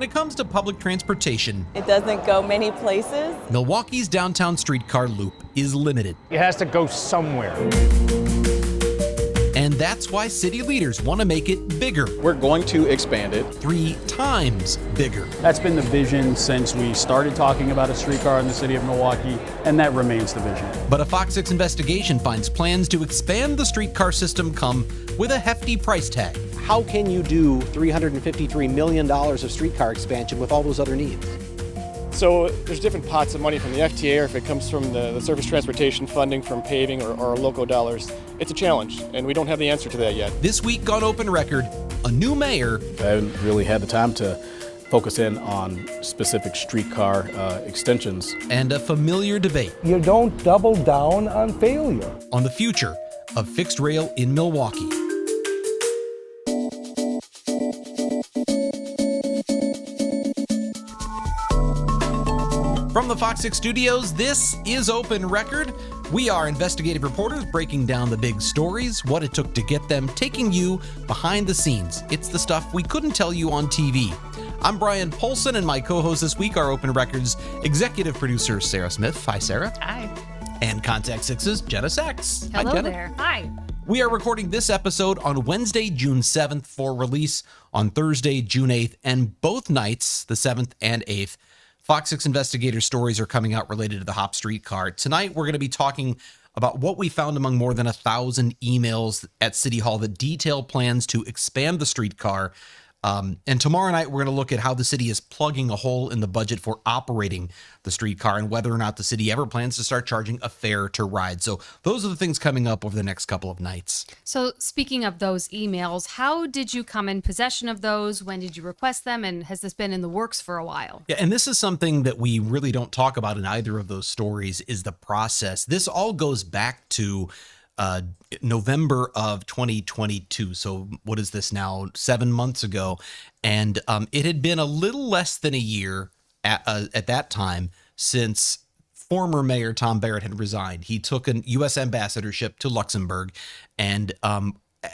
when it comes to public transportation, It doesn't go many places. Milwaukee's downtown streetcar loop is limited. It has to go somewhere. And that's why city leaders want to make it bigger, We're going to expand it. 3 times bigger. That's been the vision since we started talking about a streetcar in the city of Milwaukee, and that remains the vision. But a FOX 6 investigation finds plans to expand the streetcar system come with a hefty price tag. How can you do $353 million of streetcar expansion with all those other needs? So there's different pots of money from the FTA, or if it comes from the surface transportation funding from paving or local dollars. It's a challenge, and we don't have the answer to that yet. This week on Open Record, a new mayor I haven't really had the time to focus in on specific streetcar extensions. and a familiar debate You don't double down on failure. on the future of fixed rail in Milwaukee. From the FOX 6 studios, this is Open Record. We are investigative reporters breaking down the big stories, what it took to get them, taking you behind the scenes. It's the stuff we couldn't tell you on TV. I'm Brian Polson, and my co-host this week are Open Record's executive producer, Sarah Smith. Hi, Sarah. Hi. And Contact 6's Jenna Sachs. Hi, Hello Jenna. there. Hi. We are recording this episode on Wednesday, June 7th for release on Thursday, June 8th, and both nights, the 7th and 8th, FOX 6 investigator stories are coming out related to the Hop streetcar. Tonight, we're going to be talking about what we found among more than 1,000 emails at City Hall that detail plans to expand the streetcar. And tomorrow night, we're going to look at how the city is plugging a hole in the budget for operating the streetcar and whether or not the city ever plans to start charging a fare to ride. So those are the things coming up over the next couple of nights. So speaking of those emails, how did you come in possession of those? When did you request them? And has this been in the works for a while? Yeah, and this is something that we really don't talk about in either of those stories is the process. This all goes back to November of 2022. So what is this now? 7 months ago. And it had been a little less than a year at that time since former Mayor Tom Barrett had resigned. He took a U.S. ambassadorship to Luxembourg, and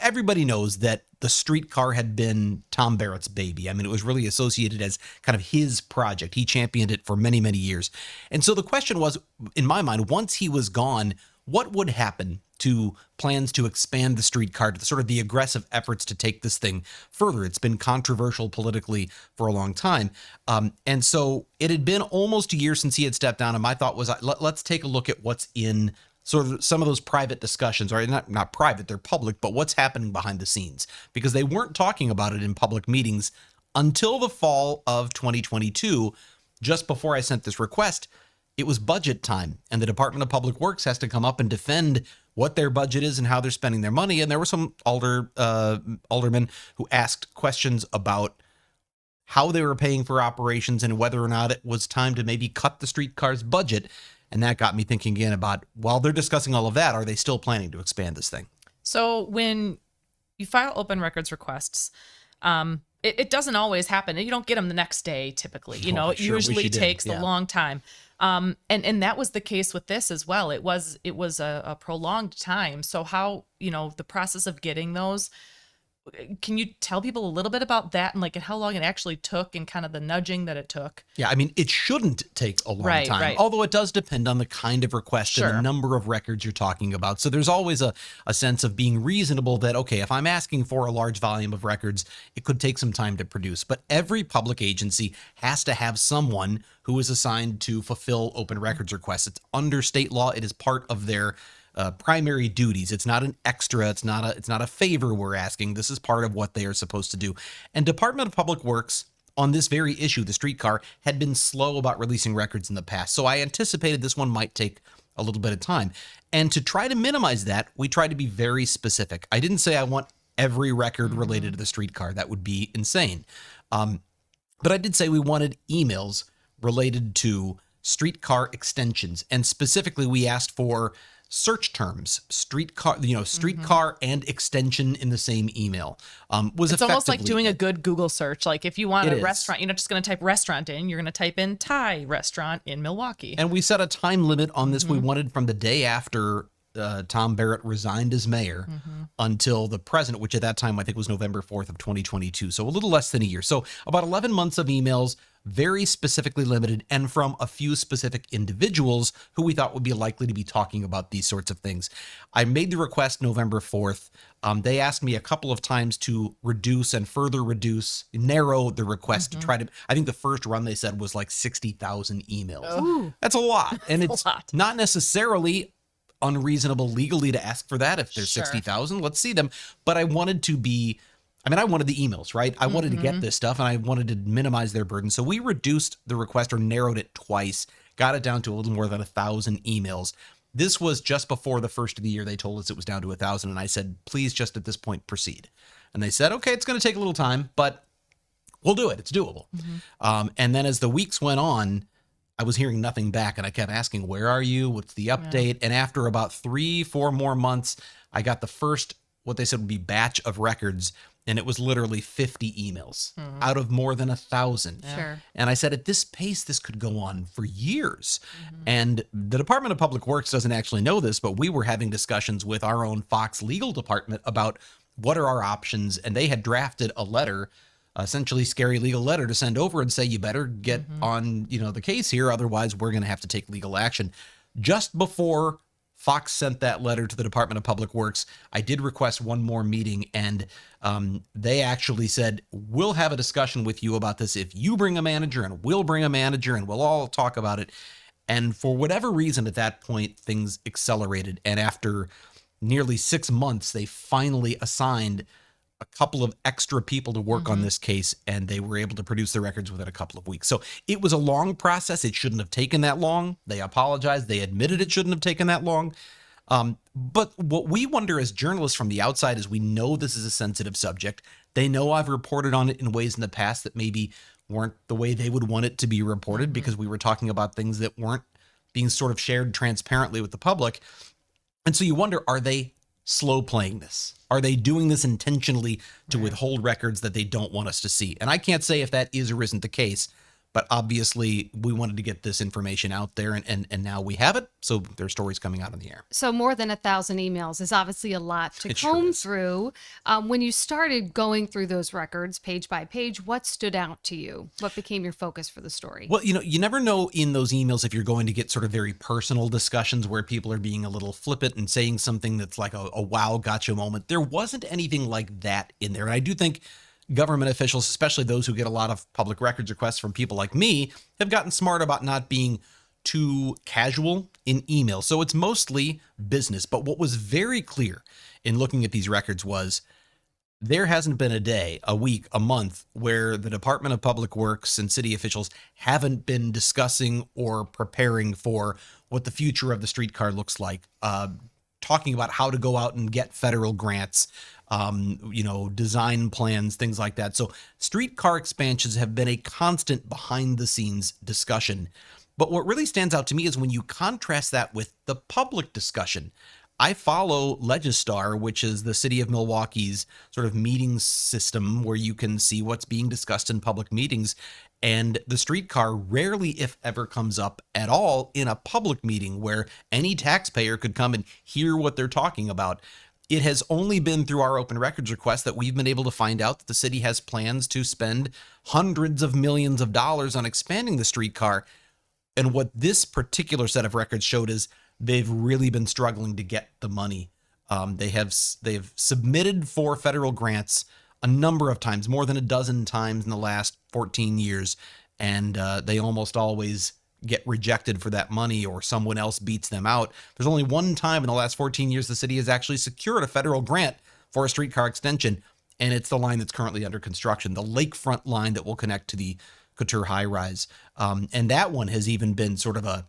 everybody knows that the streetcar had been Tom Barrett's baby. I mean, it was really associated as kind of his project. He championed it for many, many years. And so the question was, in my mind, once he was gone, what would happen to plans to expand the streetcar, to sort of the aggressive efforts to take this thing further? It's been controversial politically for a long time. And so it had been almost a year since he had stepped down. And my thought was, let's take a look at what's in sort of some of those private discussions, or not private, they're public, but what's happening behind the scenes, because they weren't talking about it in public meetings until the fall of 2022. Just before I sent this request, it was budget time, and the Department of Public Works has to come up and defend what their budget is and how they're spending their money. And there were some aldermen who asked questions about how they were paying for operations and whether or not it was time to maybe cut the streetcar's budget. And that got me thinking again about, while they're discussing all of that, are they still planning to expand this thing? So when you file open records requests, it doesn't always happen. You don't get them the next day, typically. It usually takes a long time. And that was the case with this as well. It was a prolonged time. So how, the process of getting those, can you tell people a little bit about that and how long it actually took and kind of the nudging that it took? Yeah, I mean, it shouldn't take a long time, right. Although it does depend on the kind of request and the number of records you're talking about. So there's always a sense of being reasonable that, okay, if I'm asking for a large volume of records, it could take some time to produce. But every public agency has to have someone who is assigned to fulfill open records requests. It's under state law. It is part of their primary duties. It's not an extra. It's not a favor we're asking. This is part of what they are supposed to do. And Department of Public Works, on this very issue, the streetcar, had been slow about releasing records in the past. So I anticipated this one might take a little bit of time. And to try to minimize that, we tried to be very specific. I didn't say I want every record related to the streetcar. That would be insane. But I did say we wanted emails related to streetcar extensions. And specifically, we asked for search terms, streetcar and extension in the same email. It's almost like doing a good Google search. Like if you want a restaurant, you're not just going to type restaurant in, you're going to type in Thai restaurant in Milwaukee. And we set a time limit on this. We wanted from the day after Tom Barrett resigned as mayor until the president, which at that time I think was November 4th of 2022. So a little less than a year. So about 11 months of emails, very specifically limited, and from a few specific individuals who we thought would be likely to be talking about these sorts of things. I made the request November 4th. They asked me a couple of times to reduce and further reduce, narrow the request to try to, I think the first run they said was like 60,000 emails. Ooh. That's a lot. And it's a lot. not necessarily unreasonable legally to ask for that. If there's Sure. 60,000, let's see them. But I wanted to be, I wanted the emails, right? I wanted to get this stuff and I wanted to minimize their burden. So we reduced the request or narrowed it twice, got it down to a little more than 1,000 emails. This was just before the first of the year. They told us it was down to 1,000. And I said, please just at this point proceed. And they said, okay, it's going to take a little time, but we'll do it. It's doable. And then as the weeks went on, I was hearing nothing back and I kept asking, where are you? What's the update? And after about 3-4 more months, I got the first, what they said would be batch of records. And it was literally 50 emails out of more than 1,000. Sure. And I said, at this pace, this could go on for years. And the Department of Public Works doesn't actually know this, but we were having discussions with our own Fox legal department about what are our options. And they had drafted a letter, essentially scary legal letter, to send over and say, you better get on, the case here. Otherwise, we're going to have to take legal action. Just before Fox sent that letter to the Department of Public Works, I did request one more meeting, and they actually said, we'll have a discussion with you about this if you bring a manager, and we'll bring a manager, and we'll all talk about it. And for whatever reason, at that point, things accelerated. And after nearly 6 months, they finally assigned a couple of extra people to work on this case, and they were able to produce the records within a couple of weeks. So it was a long process. It shouldn't have taken that long. They apologized. They admitted it shouldn't have taken that long. But what we wonder as journalists from the outside is we know this is a sensitive subject. They know I've reported on it in ways in the past that maybe weren't the way they would want it to be reported because we were talking about things that weren't being sort of shared transparently with the public. And so you wonder, are they slow playing this? Are they doing this intentionally to withhold records that they don't want us to see? And I can't say if that is or isn't the case, but obviously we wanted to get this information out there, and now we have it. So there's stories coming out in the air. So more than 1,000 emails is obviously a lot to It sure comb is. through. When you started going through those records page by page, what stood out to you? What became your focus for the story? Well, you never know in those emails if you're going to get sort of very personal discussions where people are being a little flippant and saying something that's like a wow, gotcha moment. There wasn't anything like that in there. And I do think government officials, especially those who get a lot of public records requests from people like me, have gotten smart about not being too casual in email. So it's mostly business. But what was very clear in looking at these records was there hasn't been a day, a week, a month where the Department of Public Works and city officials haven't been discussing or preparing for what the future of the streetcar looks like, talking about how to go out and get federal grants, design plans, things like that. So streetcar expansions have been a constant behind the scenes discussion. But what really stands out to me is when you contrast that with the public discussion. I follow Legistar, which is the city of Milwaukee's sort of meeting system where you can see what's being discussed in public meetings. And the streetcar rarely, if ever, comes up at all in a public meeting where any taxpayer could come and hear what they're talking about. It has only been through our open records request that we've been able to find out that the city has plans to spend hundreds of millions of dollars on expanding the streetcar. And what this particular set of records showed is they've really been struggling to get the money. They've submitted for federal grants a number of times, more than a dozen times in the last 14 years. And they almost always get rejected for that money or someone else beats them out. There's only one time in the last 14 years the city has actually secured a federal grant for a streetcar extension, and it's the line that's currently under construction, the lakefront line that will connect to the Couture high rise. And that one has even been sort of a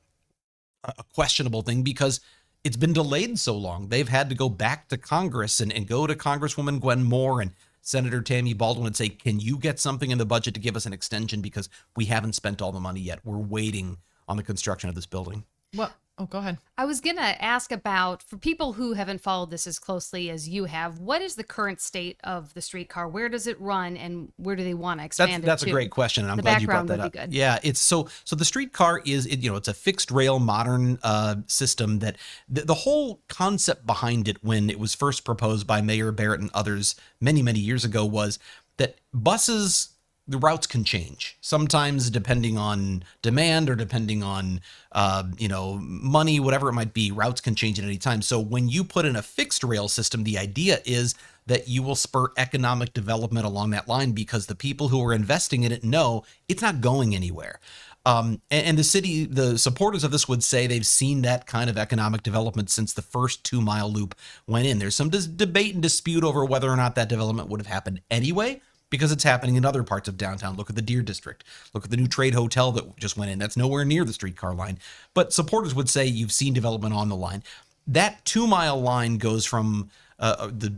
questionable thing because it's been delayed so long. They've had to go back to Congress and go to Congresswoman Gwen Moore and Senator Tammy Baldwin and say, can you get something in the budget to give us an extension because we haven't spent all the money yet. We're waiting on the construction of this building. Well, Oh, go ahead. I was going to ask about, for people who haven't followed this as closely as you have, what is the current state of the streetcar? Where does it run, and where do they want to expand That's it to? a great question, and I'm The glad you brought background that would up. be good. Yeah, it's so the streetcar is it's a fixed rail modern system that the whole concept behind it when it was first proposed by Mayor Barrett and others many years ago was that buses, the routes can change sometimes depending on demand or depending on money, whatever it might be. Routes can change at any time. So when you put in a fixed rail system, the idea is that you will spur economic development along that line because the people who are investing in it know it's not going anywhere. And the city, the supporters of this would say they've seen that kind of economic development since the first 2 mile loop went in. There's some debate and dispute over whether or not that development would have happened anyway, because it's happening in other parts of downtown. Look at the Deer District. Look at the new Trade Hotel that just went in. That's nowhere near the streetcar line. But supporters would say you've seen development on the line. That 2 mile line goes from the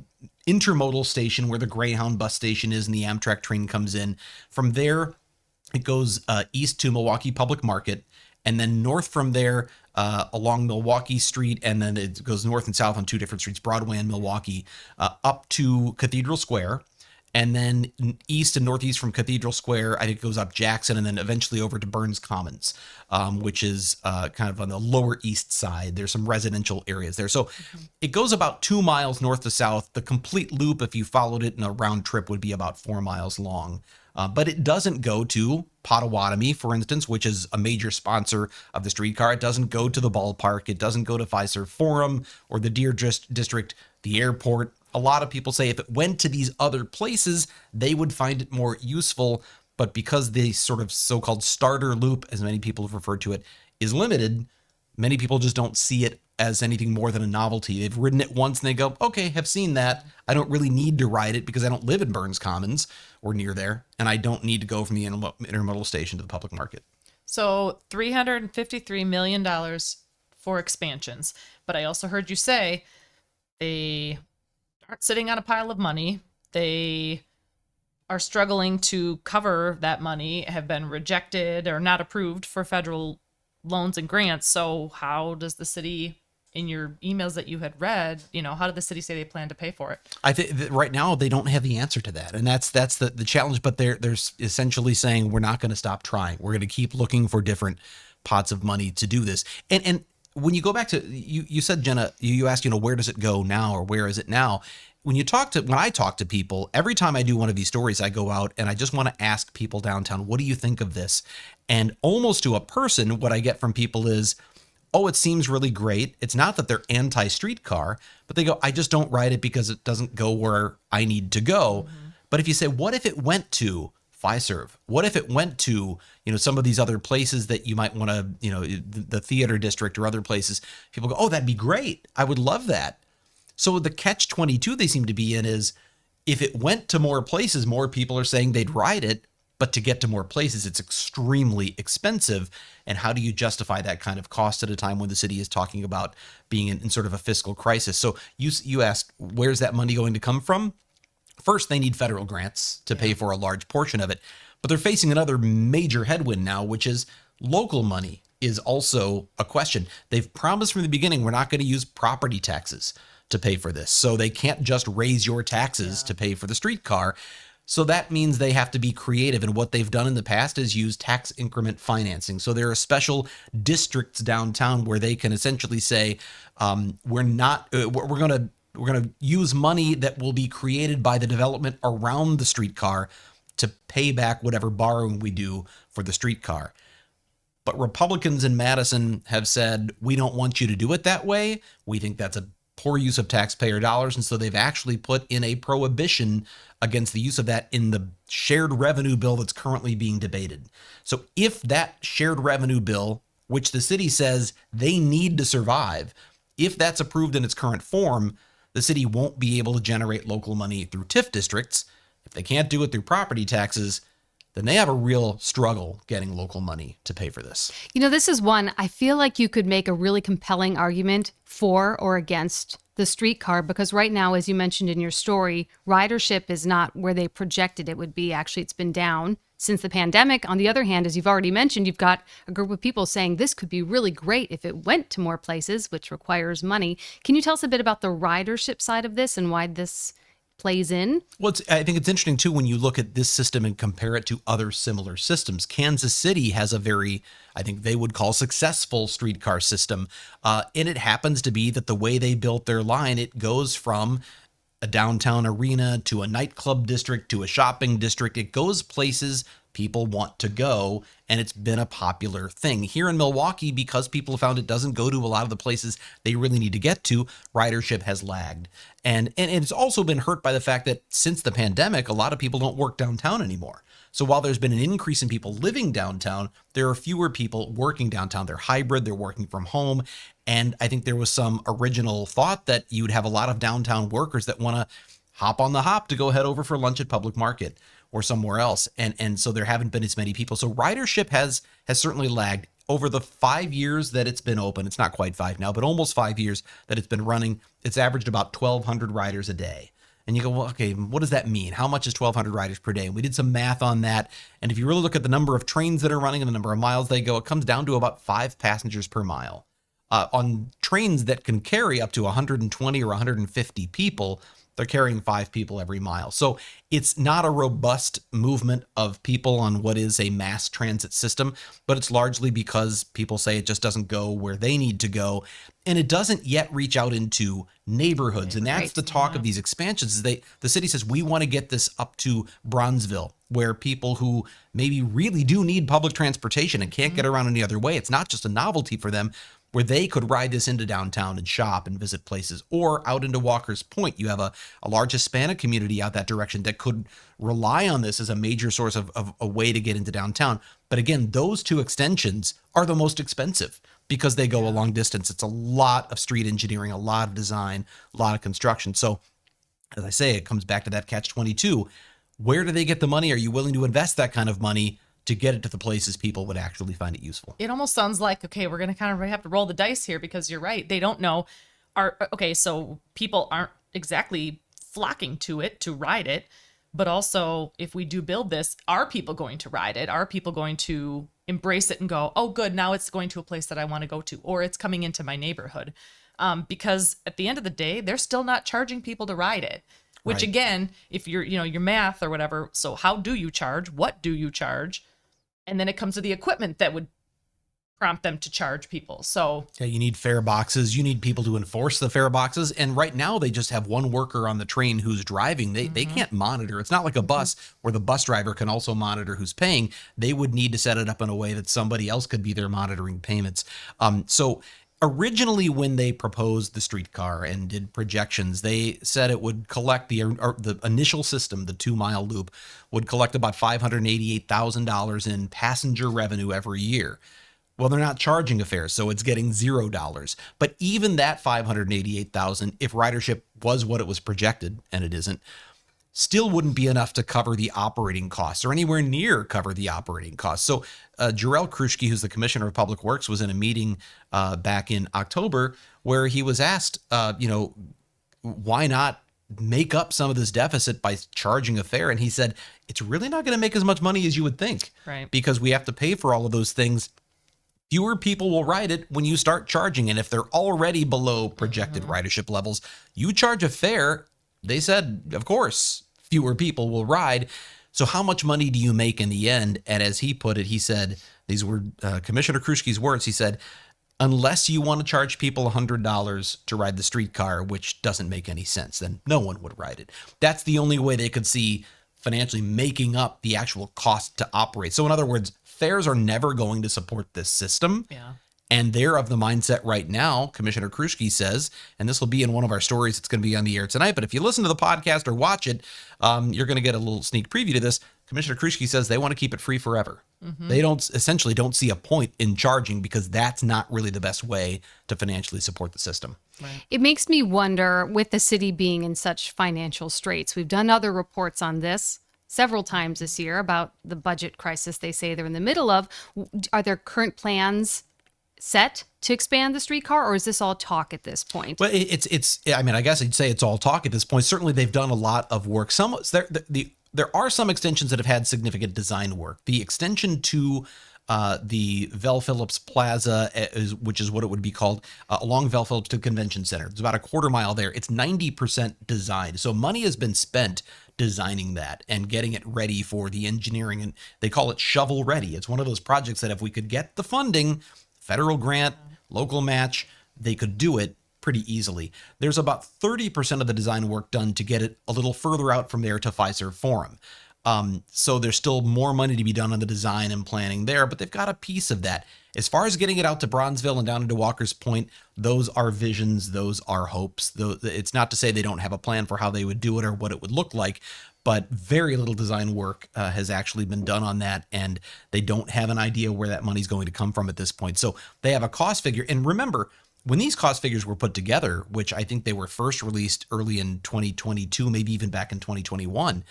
intermodal station where the Greyhound bus station is and the Amtrak train comes in. From there, it goes east to Milwaukee Public Market, and then north from there along Milwaukee Street, and then it goes north and south on 2 different streets, Broadway and Milwaukee, up to Cathedral Square. And then east and northeast from Cathedral Square, I think it goes up Jackson and then eventually over to Burns Commons, which is kind of on the lower east side. There's some residential areas there. So it goes about 2 miles north to south. The complete loop, if you followed it in a round trip, would be about 4 miles long. But it doesn't go to Potawatomi, for instance, which is a major sponsor of the streetcar. It doesn't go to the ballpark. It doesn't go to Fiserv Forum or the Deer District, the airport. A lot of people say if it went to these other places, they would find it more useful. But because the sort of so-called starter loop, as many people have referred to it, is limited, many people just don't see it as anything more than a novelty. They've ridden it once and they go, okay, have seen that. I don't really need to ride it because I don't live in Burns Commons or near there. And I don't need to go from the intermodal station to the public market. So $353 million for expansions. But I also heard you say they aren't sitting on a pile of money. They are struggling to cover that money, have been rejected or not approved for federal loans and grants. So how does the city, in your emails that you had read, how did the city say they plan to pay for it? I think that right now they don't have the answer to that. And that's the challenge. But they're essentially saying we're not going to stop trying. We're going to keep looking for different pots of money to do this. And when you go back to, you said, Jenna, you asked, where does it go now or where is it now? When I talk to people, every time I do one of these stories, I go out and I just want to ask people downtown, what do you think of this? And almost to a person, what I get from people is, oh, it seems really great. It's not that they're anti-streetcar, but they go, I just don't ride it because it doesn't go where I need to go. Mm-hmm. But if you say, what if it went to Fiserv? What if it went to, some of these other places that you might want to, the theater district or other places? People go, oh, that'd be great. I would love that. So the catch-22 they seem to be in is if it went to more places, more people are saying they'd ride it, but to get to more places, it's extremely expensive. And how do you justify that kind of cost at a time when the city is talking about being in sort of a fiscal crisis? So you asked, where's that money going to come from? First, they need federal grants to pay for a large portion of it, but they're facing another major headwind now, which is local money is also a question. They've promised from the beginning, we're not going to use property taxes to pay for this. So they can't just raise your taxes to pay for the streetcar. So that means they have to be creative. And what they've done in the past is use tax increment financing. So there are special districts downtown where they can essentially say, we're going to use money that will be created by the development around the streetcar to pay back whatever borrowing we do for the streetcar. But Republicans in Madison have said, we don't want you to do it that way. We think that's a poor use of taxpayer dollars. And so they've actually put in a prohibition against the use of that in the shared revenue bill that's currently being debated. So if that shared revenue bill, which the city says they need to survive, if that's approved in its current form, the city won't be able to generate local money through TIF districts. If they can't do it through property taxes, then they have a real struggle getting local money to pay for this. You know, this is one I feel like you could make a really compelling argument for or against the streetcar, because right now, as you mentioned in your story, ridership is not where they projected it would be. Actually, it's been down since the pandemic. On the other hand, as you've already mentioned, you've got a group of people saying this could be really great if it went to more places, which requires money. Can you tell us a bit about the ridership side of this and why this plays in? Well, I think it's interesting, too, when you look at this system and compare it to other similar systems. Kansas City has a very, I think they would call, successful streetcar system. And it happens to be that the way they built their line, it goes from a downtown arena to a nightclub district to a shopping district. It goes places people want to go, and it's been a popular thing. Here in Milwaukee, because people have found it doesn't go to a lot of the places they really need to get to, ridership has lagged. And it's also been hurt by the fact that since the pandemic, a lot of people don't work downtown anymore. So while there's been an increase in people living downtown, there are fewer people working downtown. They're hybrid, they're working from home. And I think there was some original thought that you'd have a lot of downtown workers that want to hop on the hop to go head over for lunch at Public Market or somewhere else. And so there haven't been as many people. So ridership has certainly lagged. Over the 5 years that it's been open, it's not quite 5 now, but almost 5 years that it's been running, it's averaged about 1,200 riders a day. And you go, well, okay, what does that mean? How much is 1,200 riders per day? And we did some math on that. And if you really look at the number of trains that are running and the number of miles they go, it comes down to about 5 passengers per mile. On trains that can carry up to 120 or 150 people, they're carrying 5 people every mile. So it's not a robust movement of people on what is a mass transit system, but it's largely because people say it just doesn't go where they need to go. And it doesn't yet reach out into neighborhoods. And that's the talk of these expansions. Is the city says, we want to get this up to Bronzeville, where people who maybe really do need public transportation and can't get around any other way, it's not just a novelty for them, where they could ride this into downtown and shop and visit places, or out into Walker's Point. You have a large Hispanic community out that direction that could rely on this as a major source of a way to get into downtown. But again, those two extensions are the most expensive because they go a long distance. It's a lot of street engineering, a lot of design, a lot of construction. So as I say, it comes back to that catch-22. Where do they get the money? Are you willing to invest that kind of money to get it to the places people would actually find it useful? It almost sounds like, okay, we're going to kind of have to roll the dice here, because you're right. They don't know. So people aren't exactly flocking to it, to ride it. But also, if we do build this, are people going to ride it? Are people going to embrace it and go, oh, good, now it's going to a place that I want to go to, or it's coming into my neighborhood? Because at the end of the day, they're still not charging people to ride it. Which, right. Again, if you're, your math or whatever, so how do you charge? What do you charge? And then it comes to the equipment that would prompt them to charge people. So yeah, you need fare boxes. You need people to enforce the fare boxes. And right now they just have one worker on the train who's driving. They can't monitor. It's not like a bus where the bus driver can also monitor who's paying. They would need to set it up in a way that somebody else could be there monitoring payments. So originally, when they proposed the streetcar and did projections, they said it would collect the initial system, the 2-mile loop, would collect about $588,000 in passenger revenue every year. Well, they're not charging a fare, so it's getting $0. But even that $588,000, if ridership was what it was projected, and it isn't, still wouldn't be enough to cover the operating costs or anywhere near cover the operating costs. So Jarrell Kruschke, who's the Commissioner of Public Works, was in a meeting back in October where he was asked, why not make up some of this deficit by charging a fare? And he said, it's really not going to make as much money as you would think, right? Because we have to pay for all of those things. Fewer people will ride it when you start charging. And if they're already below projected ridership levels, you charge a fare. They said, of course, fewer people will ride. So how much money do you make in the end? And as he put it, he said, these were Commissioner Kruschke's words. He said, unless you want to charge people $100 to ride the streetcar, which doesn't make any sense, then no one would ride it. That's the only way they could see financially making up the actual cost to operate. So in other words, fares are never going to support this system. Yeah. And they're of the mindset right now, Commissioner Kruschke says, and this will be in one of our stories. It's going to be on the air tonight. But if you listen to the podcast or watch it, you're going to get a little sneak preview to this. Commissioner Kruschke says they want to keep it free forever. They don't see a point in charging because that's not really the best way to financially support the system. Right. It makes me wonder, with the city being in such financial straits, we've done other reports on this. several times this year about the budget crisis they say they're in the middle of. Are there current plans set to expand the streetcar, or is this all talk at this point? Well, I mean, I guess I'd say it's all talk at this point. Certainly, they've done a lot of work. There are some extensions that have had significant design work. The extension to the Vel Phillips Plaza, which is what it would be called, along Vel Phillips to Convention Center. It's about a quarter mile there. It's 90% designed. So money has been spent designing that and getting it ready for the engineering. And they call it shovel ready. It's one of those projects that if we could get the funding, federal grant, local match, they could do it pretty easily. There's about 30% of the design work done to get it a little further out from there to Fiserv Forum. So there's still more money to be done on the design and planning there, but they've got a piece of that. As far as getting it out to Bronzeville and down into Walker's Point, those are visions, those are hopes. It's not to say they don't have a plan for how they would do it or what it would look like, but very little design work has actually been done on that, and they don't have an idea where that money's going to come from at this point. So they have a cost figure. And remember, when these cost figures were put together, which I think they were first released early in 2022, maybe even back in 2021,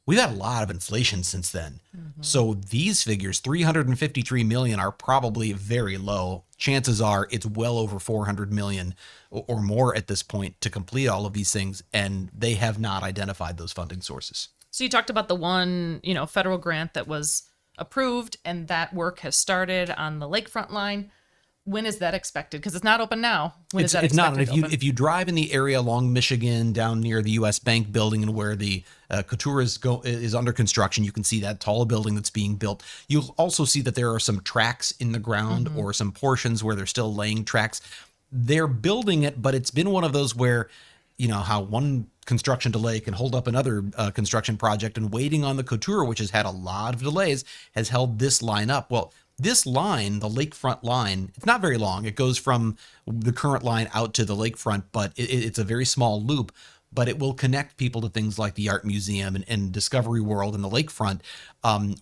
we've had a lot of inflation since then. So these figures, 353 million, are probably very low. Chances are it's well over 400 million or more at this point to complete all of these things, and they have not identified those funding sources. So you talked about the one, federal grant that was approved, and that work has started on the lakefront line. When is that expected? Because it's not open now. When is that expected? It's not. If you drive in the area along Michigan, down near the U.S. Bank building and where the Couture is under construction, you can see that tall building that's being built. You'll also see that there are some tracks in the ground or some portions where they're still laying tracks. They're building it, but it's been one of those where, how one construction delay can hold up another construction project, and waiting on the Couture, which has had a lot of delays, has held this line up. Well, this line, the lakefront line, it's not very long. It goes from the current line out to the lakefront, but it's a very small loop, but it will connect people to things like the Art Museum and Discovery World and the lakefront,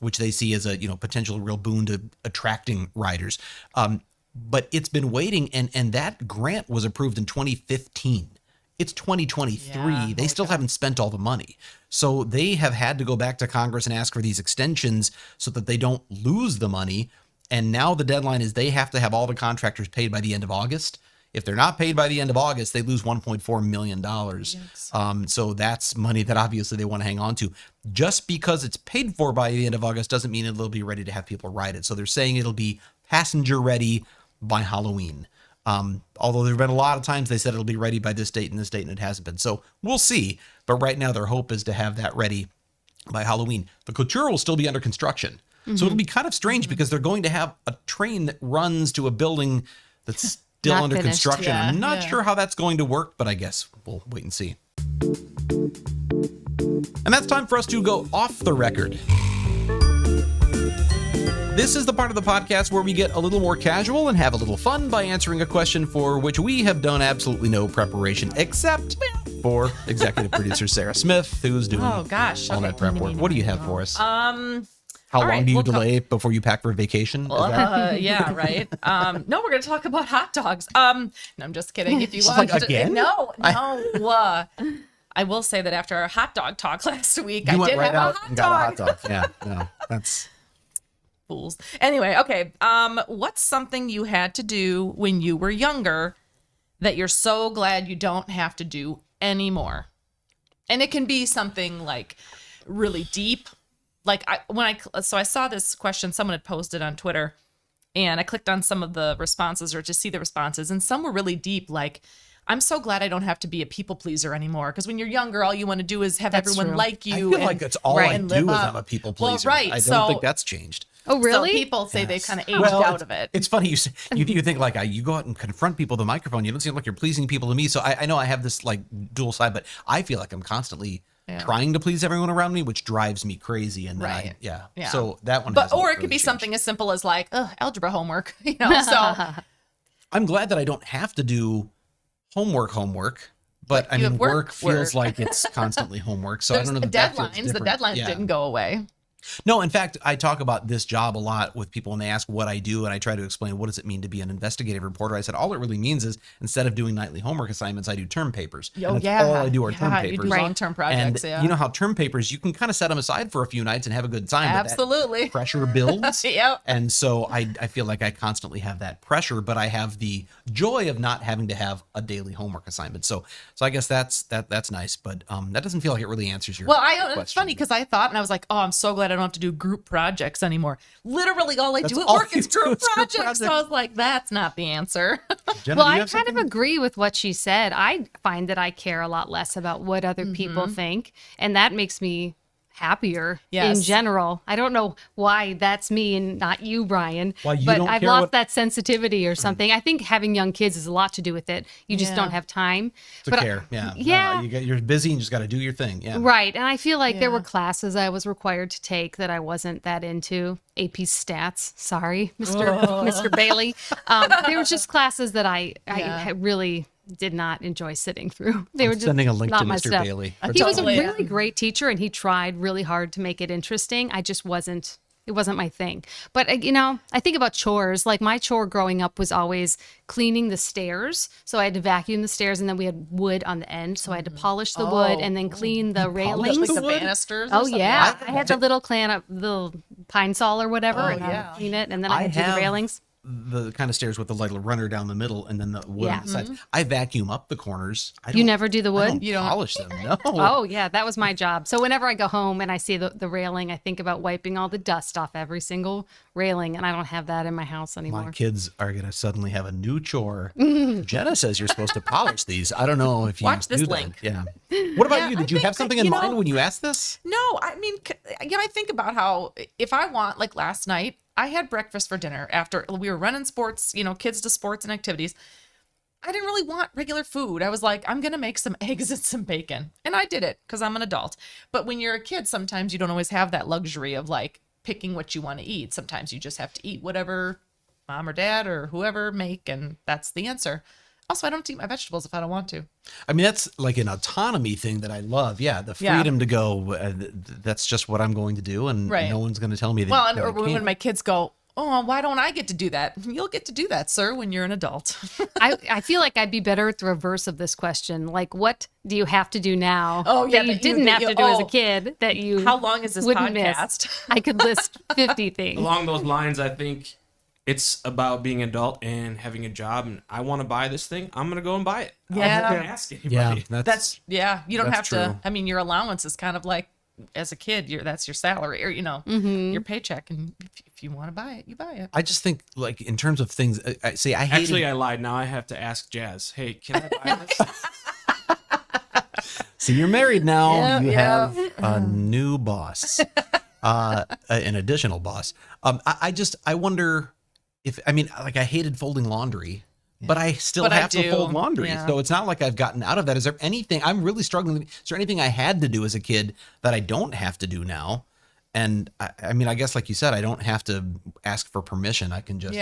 which they see as a potential real boon to attracting riders. But it's been waiting, and that grant was approved in 2015. It's 2023. Yeah, they still haven't spent all the money. So they have had to go back to Congress and ask for these extensions so that they don't lose the money. And now the deadline is they have to have all the contractors paid by the end of August. If they're not paid by the end of August, they lose $1.4 million. So that's money that obviously they want to hang on to. Just because it's paid for by the end of August doesn't mean it'll be ready to have people ride it. So they're saying it'll be passenger ready by Halloween. Although there have been a lot of times they said it'll be ready by this date and this date, and it hasn't been. So we'll see. But right now their hope is to have that ready by Halloween. The Couture will still be under construction. So it'll be kind of strange because they're going to have a train that runs to a building that's still Not under finished. construction. Yeah, I'm not sure how that's going to work, but I guess we'll wait and see. And that's time for us to go off the record. This is the part of the podcast where we get a little more casual and have a little fun by answering a question for which we have done absolutely no preparation, except for executive producer Sarah Smith, who's doing all that prep work. What do you have for us? How long do you delay before you pack for vacation? Yeah, right. No, we're going to talk about hot dogs. No, I'm just kidding. If you want again? No. I will say that after our hot dog talk last week, I did have a hot dog. Got a hot dog. Yeah, no, that's fools. Anyway, okay. What's something you had to do when you were younger that you're so glad you don't have to do anymore? And it can be something like really deep. Like I saw this question, someone had posted on Twitter, and I clicked on some of the responses or to see the responses, and some were really deep. Like, I'm so glad I don't have to be a people pleaser anymore. Because when you're younger, all you want to do is have everyone like you. I feel like that's all I do is I'm a people pleaser. Well, right. I don't think that's changed. Oh, really? So people say they've kind of aged out of it. It's funny you say, you think like you go out and confront people with the microphone. You don't seem like you're pleasing people to me. So I know I have this like dual side, but I feel like I'm constantly trying to please everyone around me, which drives me crazy. And then so that one. But or it could be something as simple as like algebra homework. So I'm glad that I don't have to do homework. But I mean, work feels like it's constantly homework. So I don't know. Deadlines. The deadlines didn't go away. No, in fact, I talk about this job a lot with people when they ask what I do, and I try to explain what does it mean to be an investigative reporter. I said all it really means is instead of doing nightly homework assignments, I do term papers. Oh, and yeah. all I do are term You papers. do long-term projects, and you know how term papers, you can kind of set them aside for a few nights and have a good time. Absolutely. But that pressure builds. Yep. And so I feel like I constantly have that pressure, but I have the joy of not having to have a daily homework assignment. So I guess that's nice, but that doesn't feel like it really answers your It's question. funny because I thought, and I was like, oh, I'm so glad I don't have to do group projects anymore. Literally all I do at all work you is do group is group projects. So projects. I was like, that's not the answer. Jenna, Well, do you I have kind of something? agree with what she said. I find that I care a lot less about what other people think, and that makes me happier Yes. in general. I don't know why that's me and not you, Brian. Why you but don't I've care lost what- that sensitivity or something. I think having young kids has a lot to do with it. You just Yeah. don't have time. To But care. Yeah. yeah. You're busy and you just got to do your thing. Yeah. Right. And I feel like there Yeah. were classes I was required to take that I wasn't that into. AP stats. Sorry, Mr. Bailey. There were just classes that I really did not enjoy sitting through. They were just sending a link not to my Mr. stuff. Bailey. He was a Totally. really great teacher and he tried really hard to make it interesting. I just wasn't. It wasn't my thing. But, I think about chores. Like my chore growing up was always cleaning the stairs. So I had to vacuum the stairs and then we had wood on the end. So I had to polish the wood and then clean the railings. Like the banisters. or Oh something. yeah, I had the little the pine saw or whatever, and yeah. I'd clean it, and then I had to do have the railings. the kind of stairs with the little runner down the middle and then the wood Yeah. on the sides. I vacuum up the corners. I You don't- never do the I wood? don't You don't- polish them. No. Oh yeah, that was my job. So whenever I go home and I see the railing, I think about wiping all the dust off every single railing, and I don't have that in my house anymore. My kids are going to suddenly have a new chore. Jenna says you're supposed to polish these. I don't know if you Watch this do that. link. Yeah. What about Yeah, you? I Did you think have something in mind when you asked this? No, I mean, I think about how if I want, like last night, I had breakfast for dinner after we were running sports, kids to sports and activities. I didn't really want regular food. I was like, I'm going to make some eggs and some bacon. And I did it because I'm an adult. But when you're a kid, sometimes you don't always have that luxury of like picking what you want to eat. Sometimes you just have to eat whatever mom or dad or whoever make, and that's the answer. Also, I don't eat my vegetables if I don't want to. I mean, that's like an autonomy thing that I love. Yeah, the freedom to go. That's just what I'm going to do, and Right. no one's going to tell me that. Well, and that I or when can't. my kids go, oh, why don't I get to do that? You'll get to do that, sir, when you're an adult. I feel like I'd be better at the reverse of this question. Like, what do you have to do now Oh, yeah, that you that you- didn't that have you- to do as a oh. kid that you How long is this wouldn't miss? podcast? I could list 50 things. Along those lines, I think it's about being an adult and having a job. And I want to buy this thing. I'm going to go and buy it. Yeah. I'm not going to ask anybody. Yeah, That's you don't have That's to. true. I mean, your allowance is kind of like as a kid, that's your salary or your paycheck, and if you want to buy it, you buy it. I just think, like, in terms of things, I say I hate. Actually, I lied. Now I have to ask Jazz, hey, can I buy this? See, you're married now. Yeah, you yeah. have a new boss, an additional boss. I wonder if, like, I hated folding laundry, but I still But I have to do. fold laundry. Yeah. So it's not like I've gotten out of that. Is there anything I'm really struggling? Is there anything I had to do as a kid that I don't have to do now? And I guess, like you said, I don't have to ask for permission. I can just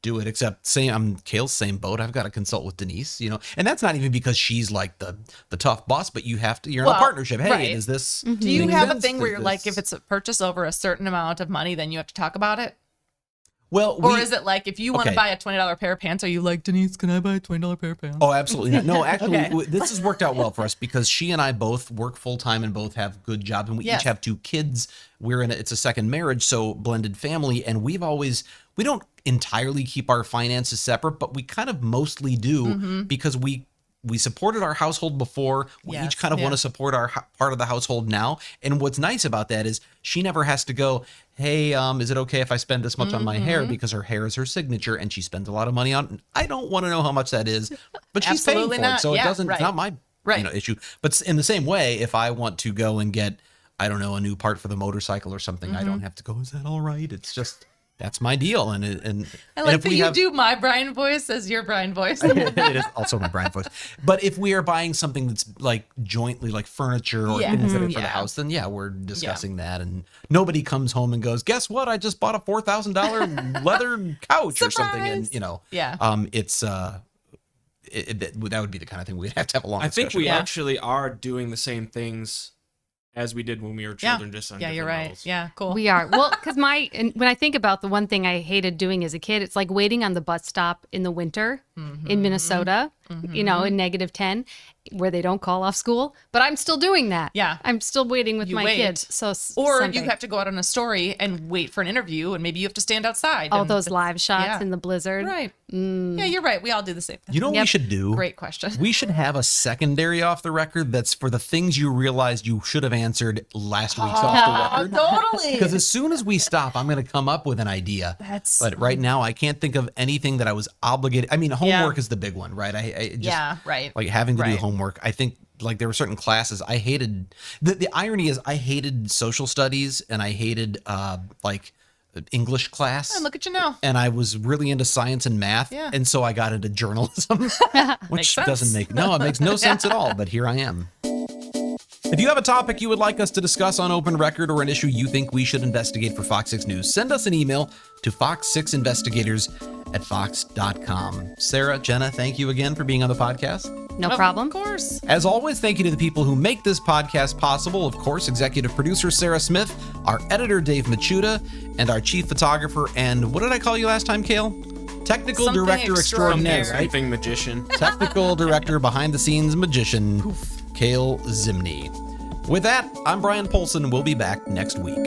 do it, except I'm Kale's same boat. I've got to consult with Denise, and that's not even because she's like the tough boss, but you're in a partnership. Hey, right. is this, Do you make have a sense? thing where Does you're like, this- if it's a purchase over a certain amount of money, then you have to talk about it? well, Or is it like, if you want to okay. buy a $20 pair of pants, are you like, Denise, can I buy a $20 pair of pants? Oh, absolutely not. No, actually, Okay. this has worked out well for us because she and I both work full time and both have good jobs, and we Yes. each have 2 kids. It's a second marriage, so blended family, and we don't entirely keep our finances separate, but we kind of mostly do because we supported our household before. We Yes, each kind of want to support our part of the household now. And what's nice about that is she never has to go, hey, is it okay if I spend this much on my hair? Because her hair is her signature and she spends a lot of money on. I don't want to know how much that is, but she's paying Absolutely for it. not. So Yeah, it's right. not my issue. But in the same way, if I want to go and get, I don't know, a new part for the motorcycle or something, I don't have to go, is that all right? It's just, that's my deal. And I like if that we you have, do my Brian voice as your Brian voice. it is also my Brian voice. But if we are buying something that's like jointly, like furniture or Yeah. things that are for Yeah. the house, then we're discussing that. And nobody comes home and goes, guess what? I just bought a $4,000 leather couch or something. And it's that would be the kind of thing we'd have to have a long I think discussion we about. actually are doing the same things as we did when we were children, just on you're different right. levels. Yeah, cool. We are. Well, because when I think about the one thing I hated doing as a kid, it's like waiting on the bus stop in the winter in Minnesota, in -10, where they don't call off school. But I'm still doing that. Yeah. I'm still waiting with my kids. So or someday. you have to go out on a story and wait for an interview, and maybe you have to stand outside. all and those live shots in the blizzard. Right. Yeah, you're right. We all do the same thing. You know what we should do? Great question. We should have a secondary off the record that's for the things you realized you should have answered last week's off the record. Totally. Because as soon as we stop, I'm going to come up with an idea. But right now, I can't think of anything that I was obligated. I mean, homework is the big one, right? I just, right. Like having to do homework. I think like there were certain classes I hated. The irony is I hated social studies and I hated like English class. And look at you now. And I was really into science and math. Yeah. And so I got into journalism, which doesn't make, it makes no sense at all. But here I am. If you have a topic you would like us to discuss on Open Record or an issue you think we should investigate for Fox 6 News, send us an email to fox6investigators@fox.com. Sarah, Jenna, thank you again for being on the podcast. No problem. Of course. As always, thank you to the people who make this podcast possible. Of course, executive producer Sarah Smith, our editor Dave Machuda, and our chief photographer and what did I call you last time, Kale? Technical Something director extraordinaire, right? Something magician. Technical director behind the scenes magician, Kale Zimney. With that, I'm Brian Polson. We'll be back next week.